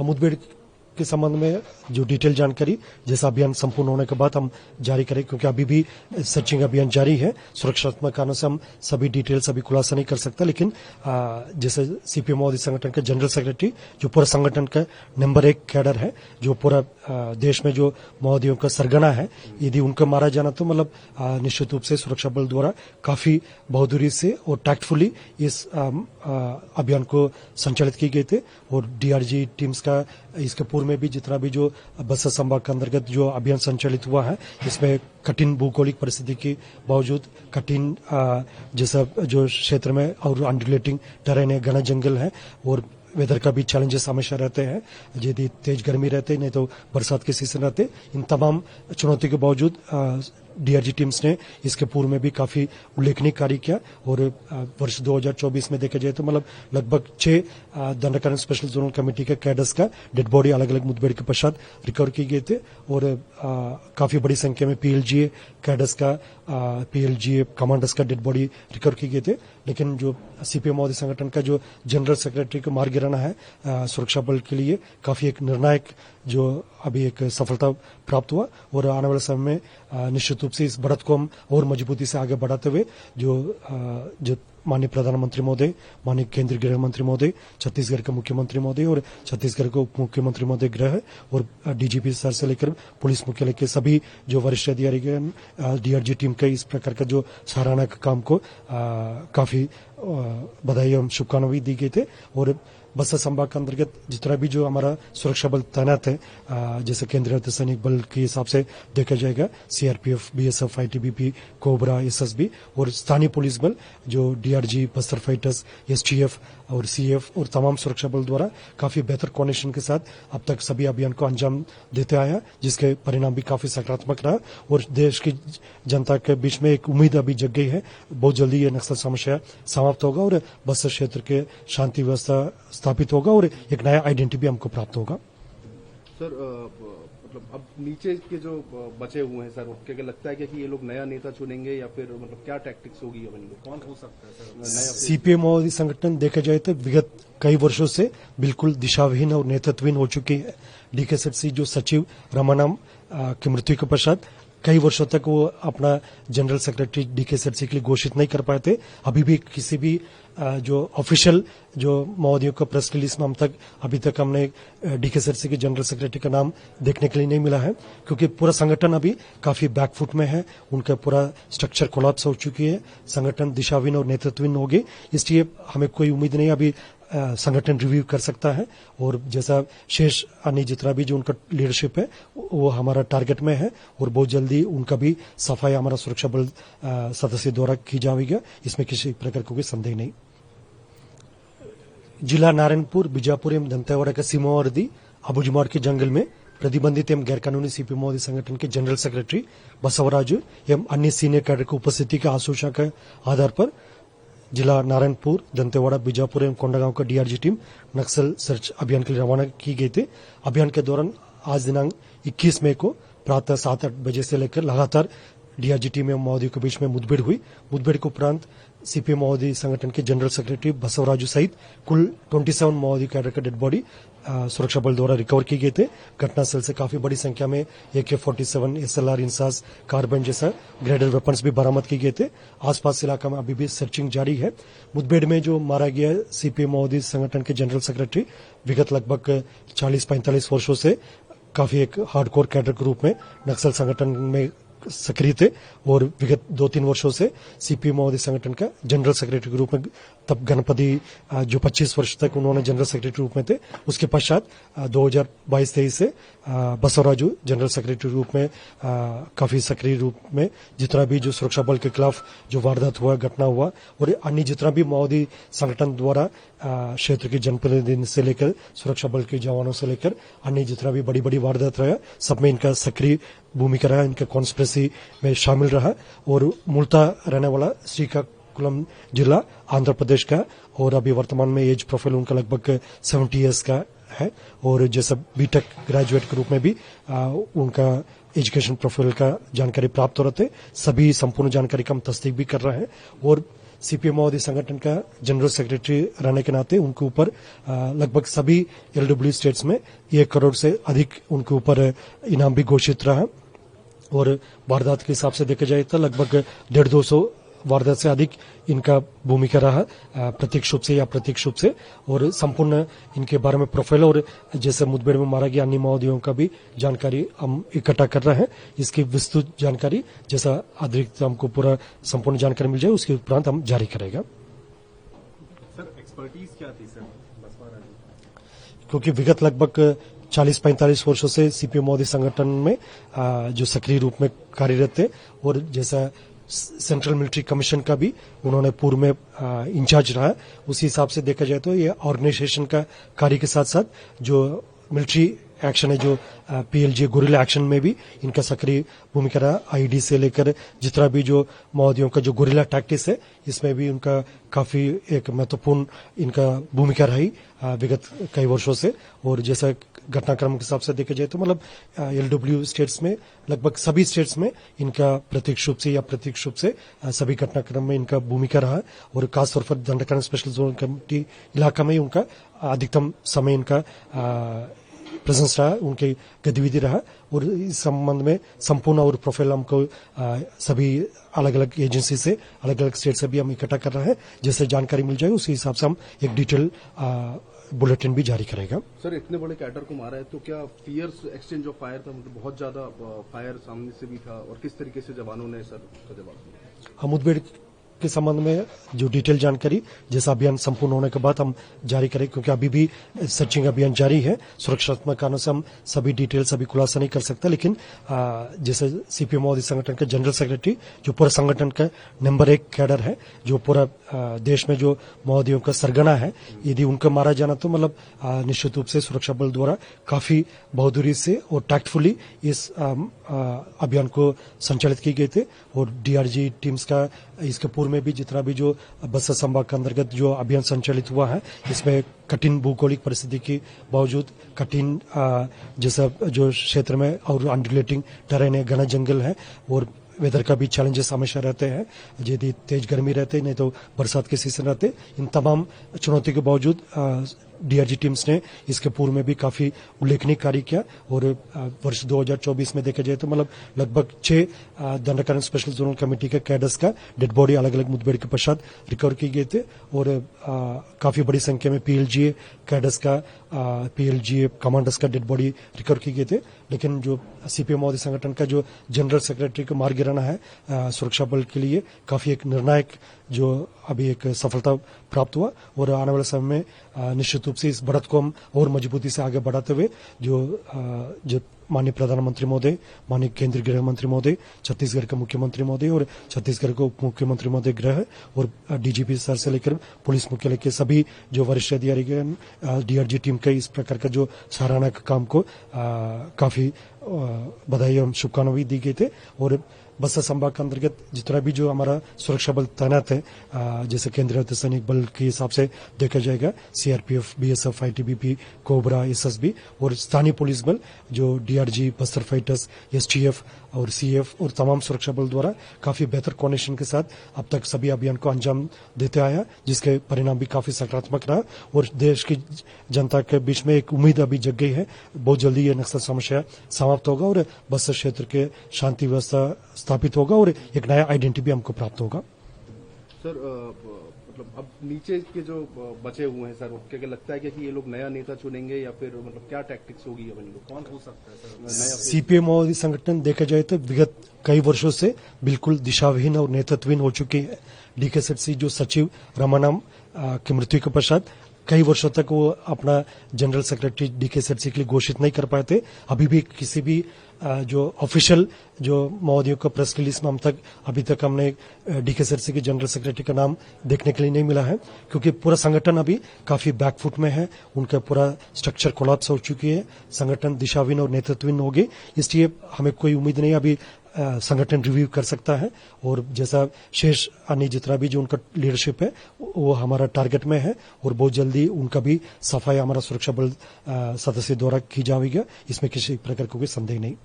मुठभेड़ के संबंध में जो डिटेल जानकारी जैसा अभियान संपूर्ण होने के बाद हम जारी करें, क्योंकि अभी भी सर्चिंग अभियान जारी है। सुरक्षात्मक कारणों से हम सभी डिटेल सभी खुलासा नहीं कर सकता, लेकिन जैसे सीपीएम माओवादी संगठन के जनरल सेक्रेटरी जो पूरा संगठन का नंबर 1 कैडर है, जो पूरा देश में जो माओवादियों का सरगना है, यदि उनको मारा जाना तो मतलब निश्चित रूप से सुरक्षा बल द्वारा काफी बहादुरी से और टैक्टफुली इस अभियान को संचालित किए गए थे। और डीआरजी टीम्स का इसके पूर्व में भी जितना भी जो बस्तर संभाग के अंतर्गत जो अभियान संचालित हुआ है, इसमें कठिन भौगोलिक परिस्थिति के बावजूद कठिन जैसा जो क्षेत्र में और अनरिलेटिंग टेरेन है, घना जंगल है और वेदर का भी चैलेंजेस हमेशा रहते हैं, यदि तेज गर्मी रहते नहीं तो बरसात के सीजन रहते। इन तमाम चुनौती के बावजूद डीआरजी टीम्स ने इसके पूर्व में भी काफी उल्लेखनीय कार्य किया और वर्ष 2024 में देखा जाए तो मतलब लगभग 6 दंडकारण स्पेशल जोनल कमेटी के कैडर्स का डेड बॉडी अलग अलग मुठभेड़ के पश्चात रिकवर किए गए थे और काफी बड़ी संख्या में पीएलजीए कैडर्स का पीएलजीए कमांडर्स का डेड बॉडी रिकवर किए गए थे। लेकिन जो सीपीएम माओवादी संगठन का जो जनरल सेक्रेटरी को मार गिराना है सुरक्षा बल के लिए काफी एक निर्णायक जो अभी एक सफलता प्राप्त हुआ और आने वाले समय में निश्चित रूप से इस बढ़त को हम और मजबूती से आगे बढ़ाते हुए जो माननीय प्रधानमंत्री महोदय, माननीय केंद्रीय गृह मंत्री महोदय, छत्तीसगढ़ के मुख्यमंत्री महोदय और छत्तीसगढ़ के उप मुख्यमंत्री महोदय गृह और डीजीपी सर से लेकर पुलिस मुख्यालय के सभी जो वरिष्ठ अधिकारी डीआरजी टीम के इस प्रकार का जो सराहना का काम को काफी बधाई एवं शुभकामनाएं भी दी गई थे। और बस्तर संभाग के अंतर्गत जितना भी जो हमारा सुरक्षा बल तैनात है, जैसे केंद्रीय अर्धसैनिक बल के हिसाब से देखा जाएगा CRPF, BSF, ITBP, cobra, SSB और स्थानीय पुलिस बल जो डीआरजी, बस्तर फाइटर्स, एसटीएफ और सीएफ और तमाम सुरक्षा बल द्वारा काफी बेहतर कोऑर्डिनेशन के साथ अब तक सभी अभियान को अंजाम देते आया, जिसके परिणाम भी काफी सकारात्मक रहा और देश की जनता के बीच में एक उम्मीद अभी जग गई है। बहुत जल्दी ये नक्सल समस्या समाप्त होगा और बस्तर क्षेत्र के शांति व्यवस्था स्थापित होगा और एक नया आइडेंटिटी भी हमको प्राप्त होगा। सर मतलब अब नीचे के जो बचे हुए हैं सर, क्या लगता है कि ये लोग नया नेता चुनेंगे या फिर मतलब क्या टैक्टिक्स होगी, कौन हो सकता है सर नया? सीपीएम माओवादी संगठन देखा जाए तो विगत कई वर्षों से बिल्कुल दिशाविहीन और नेतृत्वहीन हो चुकी है। डीकेएसएफसी जो सचिव रमानाम की मृत्यु के पश्चात कई वर्षों तक वो अपना जनरल सेक्रेटरी डीकेएसएफसी के लिए घोषित नहीं कर पाए थे। अभी भी किसी भी जो ऑफिशियल जो माओवादियों का प्रेस रिलीज में अभी तक हमने डीकेएसएफसी के जनरल सेक्रेटरी का नाम देखने के लिए नहीं मिला है, क्योंकि पूरा संगठन अभी काफी बैकफुट में है, उनका पूरा स्ट्रक्चर कोलैप्स हो चुकी है, संगठन दिशाहीन और नेतृत्वहीन हो गई। इसलिए हमें कोई उम्मीद नहीं अभी संगठन रिव्यू कर सकता है और जैसा शेष अन्य जितना भी जो उनका लीडरशिप है वो हमारा टारगेट में है और बहुत जल्दी उनका भी सफाई हमारा सुरक्षा बल सदस्य द्वारा की जाएगी, इसमें किसी प्रकार का कोई संदेह नहीं। जिला नारायणपुर, बीजापुर एवं दंतेवाड़ा का सीमावर्ती अबुजमाड़ के जंगल में प्रतिबंधित एवं गैरकानूनी सीपीएम माओवादी संगठन के जनरल सेक्रेटरी बसवराजू एवं अन्य सीनियर कैडर की उपस्थिति के आशंका के आधार पर जिला नारायणपुर, दंतेवाड़ा, बीजापुर एवं कोंडागांव का डीआरजी टीम नक्सल सर्च अभियान के लिए रवाना की गई थी। अभियान के दौरान आज दिनांक 21 मई को प्रातः 7-8 बजे से लेकर लगातार डीआरजी टीम एवं माओवादियों के बीच में मुठभेड़ हुई। मुठभेड़ के उपरांत सीपीएम माओवादी संगठन के जनरल सेक्रेटरी बसवराजू सहित कुल 27 माओवादी कैडर का डेड बॉडी सुरक्षा बल द्वारा रिकवर किए गए थे। घटनास्थल से काफी बड़ी संख्या में AK-47, SLR, इंसास, कार्बाइन जैसा ग्रेडेड वेपन्स भी बरामद किए गए थे। आसपास इलाका में अभी भी सर्चिंग जारी है। मुठभेड़ में जो मारा गया सीपीएम माओवादी संगठन के जनरल सेक्रेटरी विगत लगभग 40-45 वर्षों से काफी एक हार्डकोर कैडर के रूप में नक्सल संगठन में सक्रिय थे और विगत 2-3 वर्षों से सीपीएम माओवादी संगठन का जनरल सेक्रेटरी के रूप में तब गणपति जो 25 वर्ष तक उन्होंने जनरल सेक्रेटरी रूप में थे। उसके पश्चात 2022-23 से बसवराजू जनरल सेक्रेटरी रूप में काफी सक्रिय रूप में जितना भी जो सुरक्षा बल के खिलाफ जो वारदात हुआ, घटना हुआ और अन्य जितना भी माओवादी संगठन द्वारा क्षेत्र के जनप्रतिनिधि से लेकर सुरक्षा बल के जवानों से लेकर अन्य जितना भी बड़ी बड़ी वारदात रहा, सब में इनका सक्रिय भूमिका रहा, इनका कॉन्स्पिरेसी में शामिल रहा और मूलतः रहने वाला श्रीकाकुलम जिला आंध्र प्रदेश का और अभी वर्तमान में एज प्रोफाइल उनका लगभग 70 ईयर्स का है और जैसा बीटेक ग्रेजुएट के रूप में भी उनका एजुकेशन प्रोफाइल का जानकारी प्राप्त हो रहे थे। सभी संपूर्ण जानकारी का हम तस्दीक भी कर रहे हैं और सीपीएम माओवादी संगठन का जनरल सेक्रेटरी रहने के नाते उनके ऊपर लगभग सभी एलडब्ल्यू स्टेट्स में 1 करोड़ से अधिक उनके ऊपर इनाम भी घोषित रहा और वारदात के हिसाब से देखा जाए तो लगभग 150-200 वारदात से अधिक इनका भूमिका रहा प्रत्यक्ष रूप से या अप्रत्यक्ष रूप से और संपूर्ण इनके बारे में प्रोफाइल और जैसे मुठभेड़ में मारा गया अन्य माओवादियों का भी जानकारी हम इकट्ठा कर रहे हैं। इसकी विस्तृत जानकारी जैसा अतिरिक्त हमको पूरा संपूर्ण जानकारी मिल जाए उसके उपरांत हम जारी करेगा। सर एक्सपर्टीज क्या थी सर बसपा राजू? क्योंकि विगत लगभग 40-45 वर्षों से सीपीएम माओवादी संगठन में जो सक्रिय रूप में कार्यरत थे और जैसा सेंट्रल मिलिट्री कमीशन का भी उन्होंने पूर्व में इंचार्ज रहा। उसी हिसाब से देखा जाए तो ये ऑर्गेनाइजेशन का कार्य के साथ साथ जो मिलिट्री एक्शन है जो पीएलजी गुरिल्ला एक्शन में भी इनका सक्रिय भूमिका रहा। आईडी से लेकर जितना भी जो माओवादियों का जो गुरिल्ला टैक्टिक्स है इसमें भी उनका काफी एक महत्वपूर्ण इनका भूमिका रही विगत कई वर्षों से। और जैसा घटनाक्रम के हिसाब से देखा जाए तो मतलब एलडब्ल्यू स्टेट्स में लगभग सभी स्टेट्स में इनका प्रत्यक्ष रूप से या अप्रत्यक्ष रूप से सभी घटनाक्रम में इनका भूमिका रहा और खासतौर पर दंडकारण स्पेशल जोन कमेटी इलाका में उनका अधिकतम समय इनका प्रेजेंस रहा, उनकी गतिविधि रहा। और इस संबंध में संपूर्ण और प्रोफाइल हमको सभी अलग अलग एजेंसी से अलग अलग स्टेट से भी हम इकट्ठा कर रहे हैं। जैसे जानकारी मिल जाए उसी हिसाब से हम एक डिटेल बुलेटिन भी जारी करेगा। सर इतने बड़े कैडर को मारा है तो क्या फियर्स एक्सचेंज ऑफ फायर था, मतलब बहुत ज्यादा फायर सामने से भी था और किस तरीके से जवानों ने सर उसका जवाब दिया? मुठभेड़ के संबंध में जो डिटेल जानकारी जैसा अभियान संपूर्ण होने के बाद हम जारी करें, क्योंकि अभी भी सर्चिंग अभियान जारी है। सुरक्षात्मक कारणों से हम सभी डिटेल सभी खुलासा नहीं कर सकता, लेकिन जैसे सीपीएम माओवादी संगठन के जनरल सेक्रेटरी जो पूरा संगठन का नंबर 1 कैडर है, जो पूरा देश में जो माओवादियों का सरगना है, यदि उनका मारा जाना तो मतलब निश्चित रूप से सुरक्षा बल द्वारा काफी बहादुरी से और टैक्टफुली इस अभियान को संचालित किए गए थे। और डीआरजी टीम्स का इसके पूर्व में भी जितना भी जो बस्तर संभाग के अंतर्गत जो अभियान संचालित हुआ है, इसमें कठिन भौगोलिक परिस्थिति के बावजूद कठिन जैसा जो क्षेत्र में और अनरिलेटिंग टेरेन है, घना जंगल है और वेदर का भी चैलेंजेस हमेशा रहते हैं, यदि तेज गर्मी रहते नहीं तो बरसात के सीजन रहते। इन तमाम चुनौती के बावजूद डीआरजी टीम्स ने इसके पूर्व में भी काफी उल्लेखनीय कार्य किया। और वर्ष 2024 में देखा जाए तो मतलब लगभग 6 दंडकारण स्पेशल जोनल कमेटी के कैडर्स का डेड बॉडी अलग अलग मुठभेड़ के पश्चात रिकवर किए गए थे और काफी बड़ी संख्या में पीएलजीए कैडर्स का पीएलजीए कमांडर्स का डेड बॉडी रिकवर किए गए थे। लेकिन जो सीपीएम माओवादी संगठन का जो जनरल सेक्रेटरी को मार गिराना है सुरक्षा बल के लिए काफी एक निर्णायक जो अभी एक सफलता प्राप्त हुआ। और आने वाले समय में निश्चित रूप से इस बढ़त को हम और मजबूती से आगे बढ़ाते हुए जो माननीय प्रधानमंत्री महोदय, माननीय केंद्रीय गृह मंत्री महोदय, छत्तीसगढ़ के मुख्यमंत्री महोदय और छत्तीसगढ़ के उप मुख्यमंत्री महोदय गृह और डीजीपी सर से लेकर पुलिस मुख्यालय के सभी जो वरिष्ठ अधिकारी डीआरजी टीम के इस प्रकार का जो सराहना का काम को काफी बधाई एवं शुभकामनाएं दी गई थे। और बस्तर संभाग के अंतर्गत जितना भी जो हमारा सुरक्षा बल तैनात है, जैसे केंद्रीय सैनिक बल के हिसाब से देखा जाएगा CRPF, BSF, ITBP, cobra, SSB और स्थानीय पुलिस बल जो डीआरजी, बस्तर फाइटर्स, एसटीएफ और सीएफ और तमाम सुरक्षा बल द्वारा काफी बेहतर कोऑर्डिनेशन के साथ अब तक सभी अभियान को अंजाम देते आया, जिसके परिणाम भी काफी सकारात्मक रहा। और देश की जनता के बीच में एक उम्मीद अभी जग गई है, बहुत जल्दी ये नक्सल समस्या समाप्त होगा और बस्तर क्षेत्र के शांति व्यवस्था स्थापित होगा और एक नया आइडेंटिटी भी हमको प्राप्त होगा। सर मतलब अब नीचे के जो बचे हुए हैं सर, क्या लगता है कि ये लोग नया नेता चुनेंगे या फिर मतलब क्या टैक्टिक्स होगी, अब इन लोग कौन हो सकता है सर नया? सीपीएम माओवादी संगठन देखा जाए तो विगत कई वर्षों से बिल्कुल दिशाविहीन और नेतृत्वहीन हो चुकी है। डीकेएसएफसी जो सचिव रमानाम की मृत्यु के पश्चात कई वर्षों तक वो अपना जनरल सेक्रेटरी डीकेएसएफसी के लिए घोषित नहीं कर पाए थे। अभी भी किसी भी जो ऑफिशियल जो माओवादियों का प्रेस रिलीज में अभी तक हमने डीकेएसएफसी के जनरल सेक्रेटरी का नाम देखने के लिए नहीं मिला है, क्योंकि पूरा संगठन अभी काफी बैकफुट में है, उनका पूरा स्ट्रक्चर कोलैप्स हो चुकी है, संगठन दिशाहीन और नेतृत्वहीन हो गई। इसलिए हमें कोई उम्मीद नहीं अभी संगठन रिव्यू कर सकता है और जैसा शेष अन्य जितना भी जो उनका लीडरशिप है वो हमारा टारगेट में है और बहुत जल्दी उनका भी सफाई हमारा सुरक्षा बल सदस्य द्वारा की जाएगी, इसमें किसी प्रकार का कोई संदेह नहीं।